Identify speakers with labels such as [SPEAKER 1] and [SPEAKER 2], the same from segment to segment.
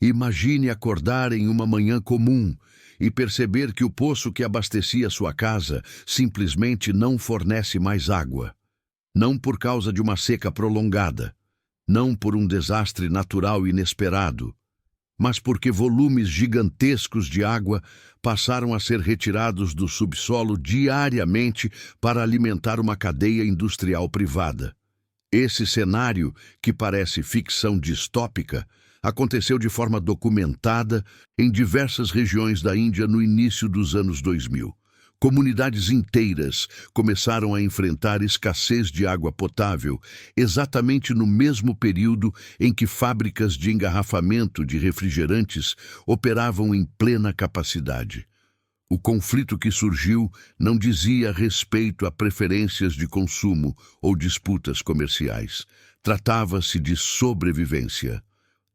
[SPEAKER 1] Imagine acordar em uma manhã comum e perceber que o poço que abastecia sua casa simplesmente não fornece mais água. Não por causa de uma seca prolongada, não por um desastre natural inesperado, mas porque volumes gigantescos de água passaram a ser retirados do subsolo diariamente para alimentar uma cadeia industrial privada. Esse cenário, que parece ficção distópica, aconteceu de forma documentada em diversas regiões da Índia no início dos anos 2000. Comunidades inteiras começaram a enfrentar escassez de água potável, exatamente no mesmo período em que fábricas de engarrafamento de refrigerantes operavam em plena capacidade. O conflito que surgiu não dizia respeito a preferências de consumo ou disputas comerciais. Tratava-se de sobrevivência.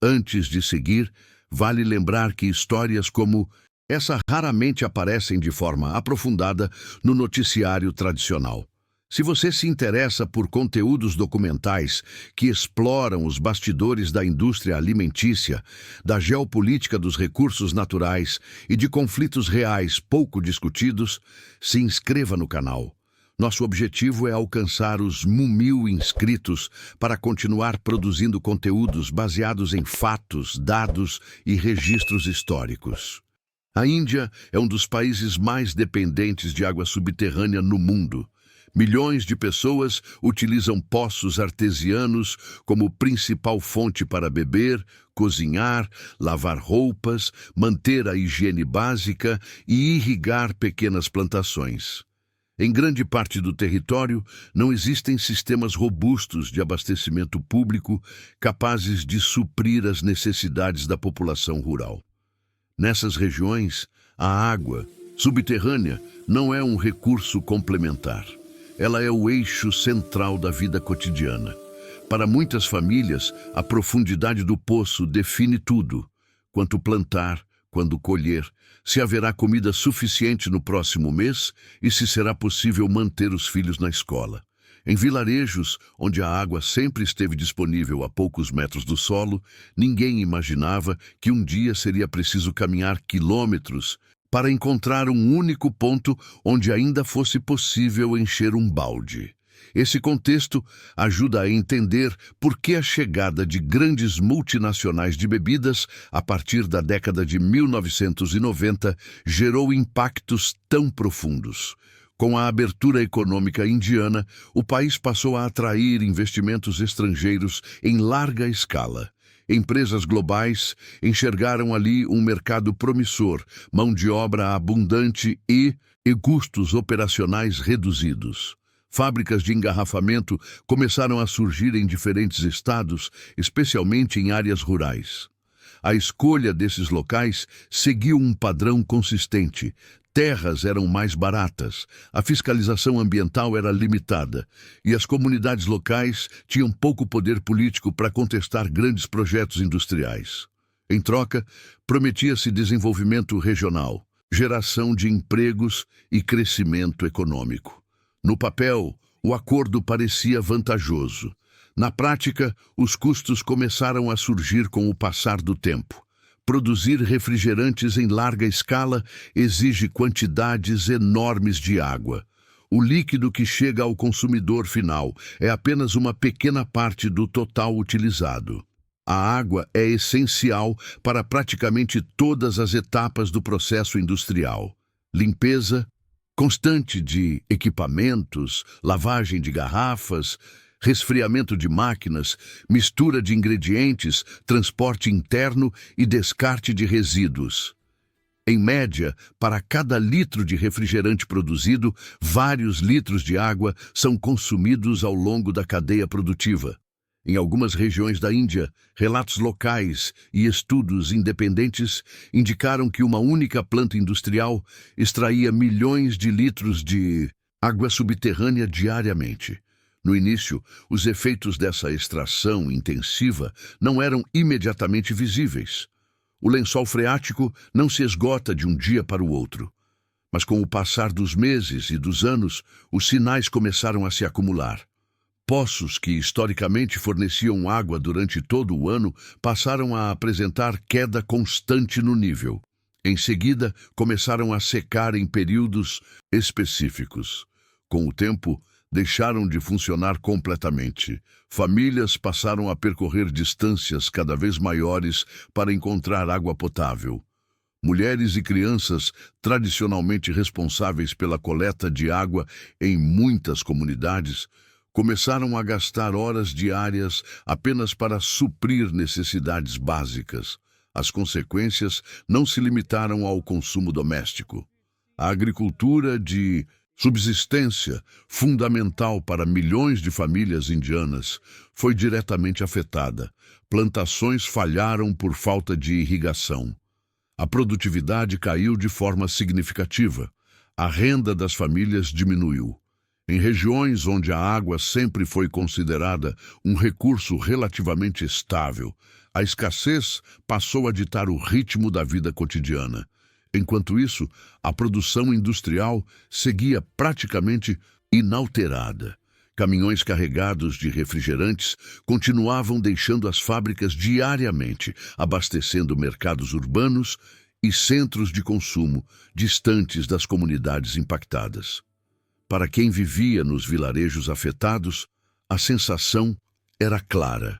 [SPEAKER 1] Antes de seguir, vale lembrar que histórias como essa raramente aparecem de forma aprofundada no noticiário tradicional. Se você se interessa por conteúdos documentais que exploram os bastidores da indústria alimentícia, da geopolítica dos recursos naturais e de conflitos reais pouco discutidos, se inscreva no canal. Nosso objetivo é alcançar os 1.000 inscritos para continuar produzindo conteúdos baseados em fatos, dados e registros históricos. A Índia é um dos países mais dependentes de água subterrânea no mundo. Milhões de pessoas utilizam poços artesianos como principal fonte para beber, cozinhar, lavar roupas, manter a higiene básica e irrigar pequenas plantações. Em grande parte do território, não existem sistemas robustos de abastecimento público capazes de suprir as necessidades da população rural. Nessas regiões, a água subterrânea não é um recurso complementar. Ela é o eixo central da vida cotidiana. Para muitas famílias, a profundidade do poço define tudo: quanto plantar, quando colher, se haverá comida suficiente no próximo mês e se será possível manter os filhos na escola. Em vilarejos, onde a água sempre esteve disponível a poucos metros do solo, ninguém imaginava que um dia seria preciso caminhar quilômetros para encontrar um único ponto onde ainda fosse possível encher um balde. Esse contexto ajuda a entender por que a chegada de grandes multinacionais de bebidas a partir da década de 1990 gerou impactos tão profundos. Com a abertura econômica indiana, o país passou a atrair investimentos estrangeiros em larga escala. Empresas globais enxergaram ali um mercado promissor, mão de obra abundante e custos operacionais reduzidos. Fábricas de engarrafamento começaram a surgir em diferentes estados, especialmente em áreas rurais. A escolha desses locais seguiu um padrão consistente. Terras eram mais baratas, a fiscalização ambiental era limitada e as comunidades locais tinham pouco poder político para contestar grandes projetos industriais. Em troca, prometia-se desenvolvimento regional, geração de empregos e crescimento econômico. No papel, o acordo parecia vantajoso. Na prática, os custos começaram a surgir com o passar do tempo. Produzir refrigerantes em larga escala exige quantidades enormes de água. O líquido que chega ao consumidor final é apenas uma pequena parte do total utilizado. A água é essencial para praticamente todas as etapas do processo industrial. Limpeza constante de equipamentos, lavagem de garrafas, resfriamento de máquinas, mistura de ingredientes, transporte interno e descarte de resíduos. Em média, para cada litro de refrigerante produzido, vários litros de água são consumidos ao longo da cadeia produtiva. Em algumas regiões da Índia, relatos locais e estudos independentes indicaram que uma única planta industrial extraía milhões de litros de água subterrânea diariamente. No início, os efeitos dessa extração intensiva não eram imediatamente visíveis. O lençol freático não se esgota de um dia para o outro. Mas com o passar dos meses e dos anos, os sinais começaram a se acumular. Poços que historicamente forneciam água durante todo o ano passaram a apresentar queda constante no nível. Em seguida, começaram a secar em períodos específicos. Com o tempo, deixaram de funcionar completamente. Famílias passaram a percorrer distâncias cada vez maiores para encontrar água potável. Mulheres e crianças, tradicionalmente responsáveis pela coleta de água em muitas comunidades, começaram a gastar horas diárias apenas para suprir necessidades básicas. As consequências não se limitaram ao consumo doméstico. A agricultura de subsistência, fundamental para milhões de famílias indianas, foi diretamente afetada. Plantações falharam por falta de irrigação. A produtividade caiu de forma significativa. A renda das famílias diminuiu. Em regiões onde a água sempre foi considerada um recurso relativamente estável, a escassez passou a ditar o ritmo da vida cotidiana. Enquanto isso, a produção industrial seguia praticamente inalterada. Caminhões carregados de refrigerantes continuavam deixando as fábricas diariamente, abastecendo mercados urbanos e centros de consumo distantes das comunidades impactadas. Para quem vivia nos vilarejos afetados, a sensação era clara.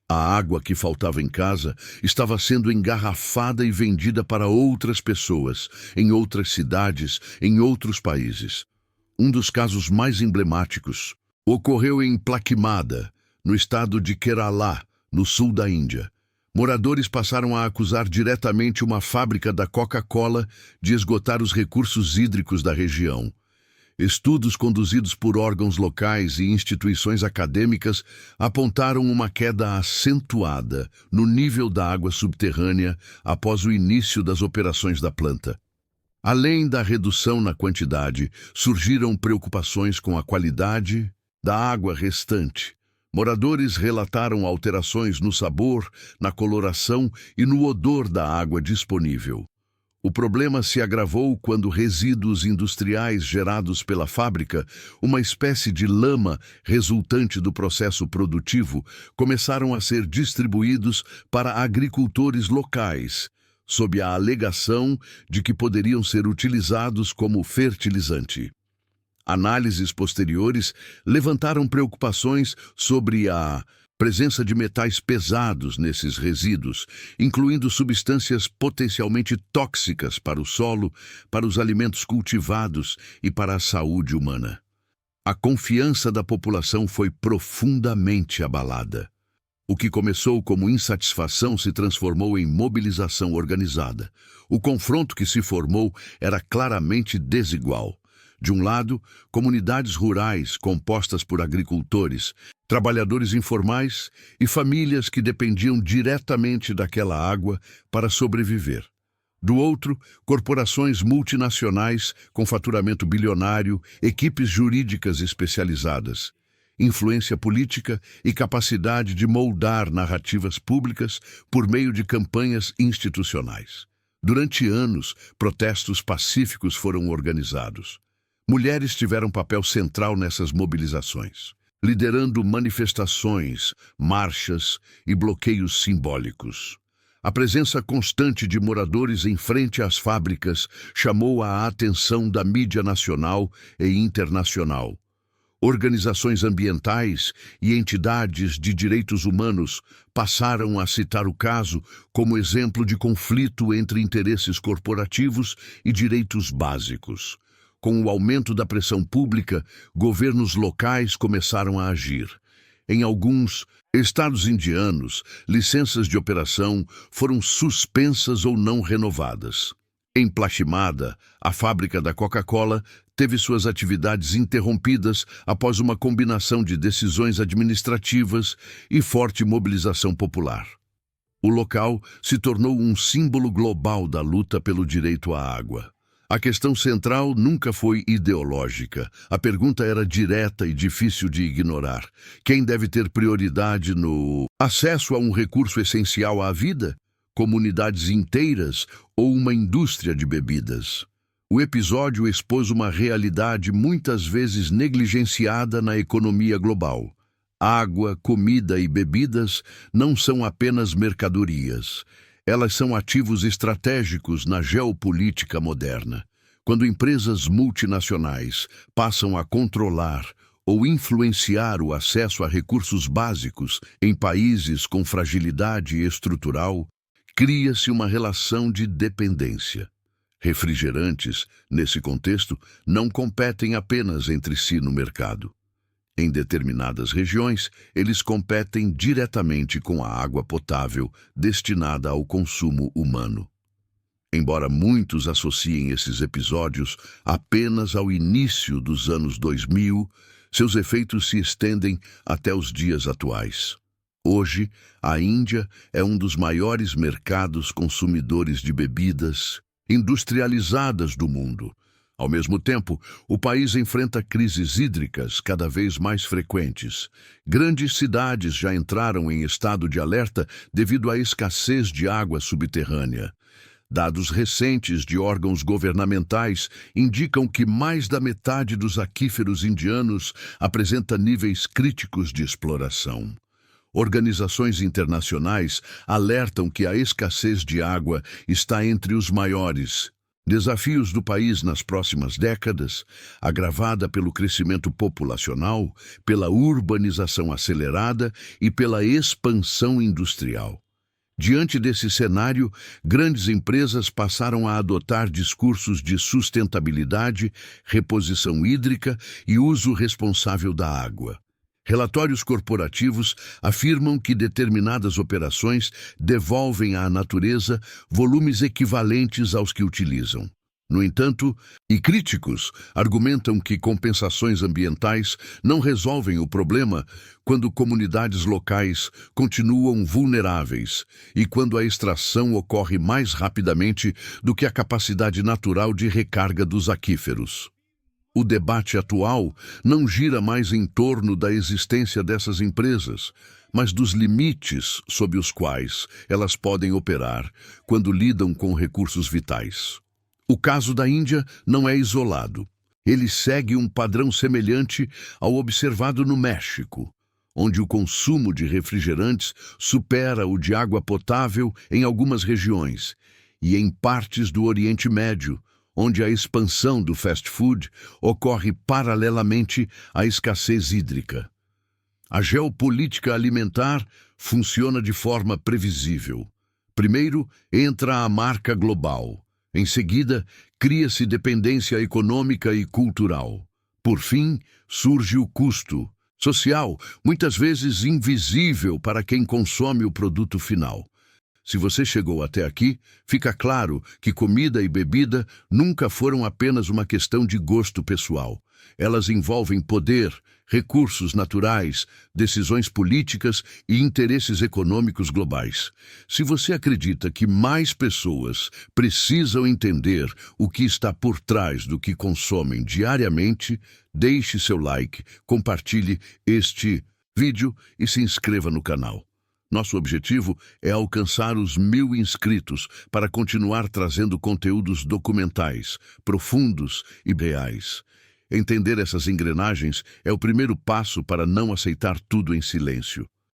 [SPEAKER 1] A água que faltava em casa estava sendo engarrafada e vendida para outras pessoas, em outras cidades, em outros países. Um dos casos mais emblemáticos ocorreu em Plakimada, no estado de Kerala, no sul da Índia. Moradores passaram a acusar diretamente uma fábrica da Coca-Cola de esgotar os recursos hídricos da região. Estudos conduzidos por órgãos locais e instituições acadêmicas apontaram uma queda acentuada no nível da água subterrânea após o início das operações da planta. Além da redução na quantidade, surgiram preocupações com a qualidade da água restante. Moradores relataram alterações no sabor, na coloração e no odor da água disponível. O problema se agravou quando resíduos industriais gerados pela fábrica, uma espécie de lama resultante do processo produtivo, começaram a ser distribuídos para agricultores locais, sob a alegação de que poderiam ser utilizados como fertilizante. Análises posteriores levantaram preocupações sobre a presença de metais pesados nesses resíduos, incluindo substâncias potencialmente tóxicas para o solo, para os alimentos cultivados e para a saúde humana. A confiança da população foi profundamente abalada. O que começou como insatisfação se transformou em mobilização organizada. O confronto que se formou era claramente desigual. De um lado, comunidades rurais compostas por agricultores, trabalhadores informais e famílias que dependiam diretamente daquela água para sobreviver. Do outro, corporações multinacionais com faturamento bilionário, equipes jurídicas especializadas, influência política e capacidade de moldar narrativas públicas por meio de campanhas institucionais. Durante anos, protestos pacíficos foram organizados. Mulheres tiveram papel central nessas mobilizações, liderando manifestações, marchas e bloqueios simbólicos. A presença constante de moradores em frente às fábricas chamou a atenção da mídia nacional e internacional. Organizações ambientais e entidades de direitos humanos passaram a citar o caso como exemplo de conflito entre interesses corporativos e direitos básicos. Com o aumento da pressão pública, governos locais começaram a agir. Em alguns estados indianos, licenças de operação foram suspensas ou não renovadas. Em Plakimada, a fábrica da Coca-Cola teve suas atividades interrompidas após uma combinação de decisões administrativas e forte mobilização popular. O local se tornou um símbolo global da luta pelo direito à água. A questão central nunca foi ideológica. A pergunta era direta e difícil de ignorar. Quem deve ter prioridade no acesso a um recurso essencial à vida? Comunidades inteiras ou uma indústria de bebidas? O episódio expôs uma realidade muitas vezes negligenciada na economia global. Água, comida e bebidas não são apenas mercadorias. Elas são ativos estratégicos na geopolítica moderna. Quando empresas multinacionais passam a controlar ou influenciar o acesso a recursos básicos em países com fragilidade estrutural, cria-se uma relação de dependência. Refrigerantes, nesse contexto, não competem apenas entre si no mercado. Em determinadas regiões, eles competem diretamente com a água potável destinada ao consumo humano. Embora muitos associem esses episódios apenas ao início dos anos 2000, seus efeitos se estendem até os dias atuais. Hoje, a Índia é um dos maiores mercados consumidores de bebidas industrializadas do mundo. Ao mesmo tempo, o país enfrenta crises hídricas cada vez mais frequentes. Grandes cidades já entraram em estado de alerta devido à escassez de água subterrânea. Dados recentes de órgãos governamentais indicam que mais da metade dos aquíferos indianos apresenta níveis críticos de exploração. Organizações internacionais alertam que a escassez de água está entre os maiores desafios do país nas próximas décadas, agravada pelo crescimento populacional, pela urbanização acelerada e pela expansão industrial. Diante desse cenário, grandes empresas passaram a adotar discursos de sustentabilidade, reposição hídrica e uso responsável da água. Relatórios corporativos afirmam que determinadas operações devolvem à natureza volumes equivalentes aos que utilizam. No entanto, críticos argumentam que compensações ambientais não resolvem o problema quando comunidades locais continuam vulneráveis e quando a extração ocorre mais rapidamente do que a capacidade natural de recarga dos aquíferos. O debate atual não gira mais em torno da existência dessas empresas, mas dos limites sob os quais elas podem operar quando lidam com recursos vitais. O caso da Índia não é isolado. Ele segue um padrão semelhante ao observado no México, onde o consumo de refrigerantes supera o de água potável em algumas regiões, e em partes do Oriente Médio, onde a expansão do fast food ocorre paralelamente à escassez hídrica. A geopolítica alimentar funciona de forma previsível. Primeiro, entra a marca global. Em seguida, cria-se dependência econômica e cultural. Por fim, surge o custo social, muitas vezes invisível para quem consome o produto final. Se você chegou até aqui, fica claro que comida e bebida nunca foram apenas uma questão de gosto pessoal. Elas envolvem poder, recursos naturais, decisões políticas e interesses econômicos globais. Se você acredita que mais pessoas precisam entender o que está por trás do que consomem diariamente, deixe seu like, compartilhe este vídeo e se inscreva no canal. Nosso objetivo é alcançar os 1000 inscritos para continuar trazendo conteúdos documentais, profundos e reais. Entender essas engrenagens é o primeiro passo para não aceitar tudo em silêncio.